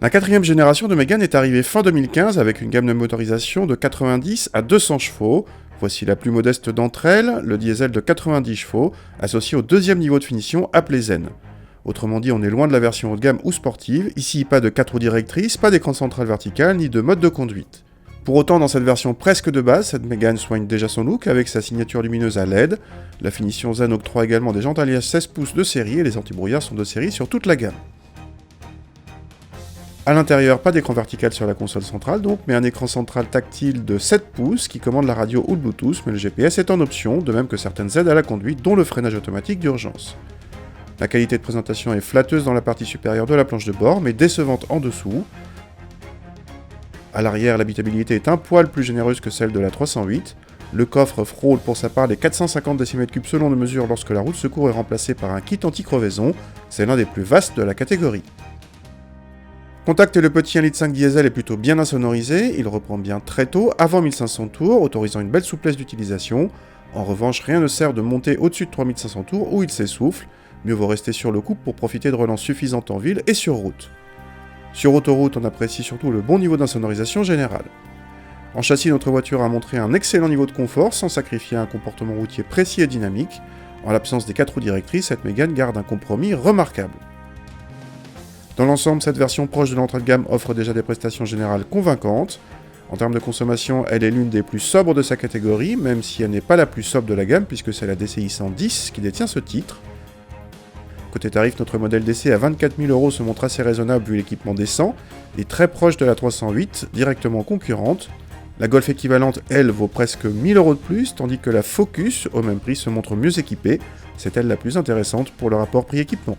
La quatrième génération de Mégane est arrivée fin 2015 avec une gamme de motorisation de 90 à 200 chevaux. Voici la plus modeste d'entre elles, le diesel de 90 chevaux, associé au deuxième niveau de finition appelé Zen. Autrement dit, on est loin de la version haut de gamme ou sportive, ici pas de 4 roues directrices, pas d'écran central vertical, ni de mode de conduite. Pour autant, dans cette version presque de base, cette Mégane soigne déjà son look avec sa signature lumineuse à LED. La finition Zen octroie également des jantes alliages 16 pouces de série et les antibrouillards sont de série sur toute la gamme. A l'intérieur, pas d'écran vertical sur la console centrale donc, mais un écran central tactile de 7 pouces qui commande la radio ou le Bluetooth, mais le GPS est en option, de même que certaines aides à la conduite, dont le freinage automatique d'urgence. La qualité de présentation est flatteuse dans la partie supérieure de la planche de bord, mais décevante en dessous. À l'arrière, l'habitabilité est un poil plus généreuse que celle de la 308. Le coffre frôle pour sa part les 450 décimètres cubes selon nos mesures lorsque la roue de secours est remplacée par un kit anti-crevaison. C'est l'un des plus vastes de la catégorie. Contact le petit 1,5 litre diesel est plutôt bien insonorisé, il reprend bien très tôt, avant 1500 tours, autorisant une belle souplesse d'utilisation. En revanche, rien ne sert de monter au-dessus de 3500 tours où il s'essouffle, mieux vaut rester sur le couple pour profiter de relances suffisantes en ville et sur route. Sur autoroute, on apprécie surtout le bon niveau d'insonorisation générale. En châssis, notre voiture a montré un excellent niveau de confort sans sacrifier un comportement routier précis et dynamique. En l'absence des 4 roues directrices, cette Mégane garde un compromis remarquable. Dans l'ensemble, cette version proche de l'entrée de gamme offre déjà des prestations générales convaincantes. En termes de consommation, elle est l'une des plus sobres de sa catégorie, même si elle n'est pas la plus sobre de la gamme, puisque c'est la DCI 110 qui détient ce titre. Côté tarif, notre modèle DC à 24 000 € se montre assez raisonnable vu l'équipement décent, et très proche de la 308, directement concurrente. La Golf équivalente, elle, vaut presque 1000 € de plus, tandis que la Focus, au même prix, se montre mieux équipée. C'est elle la plus intéressante pour le rapport prix-équipement.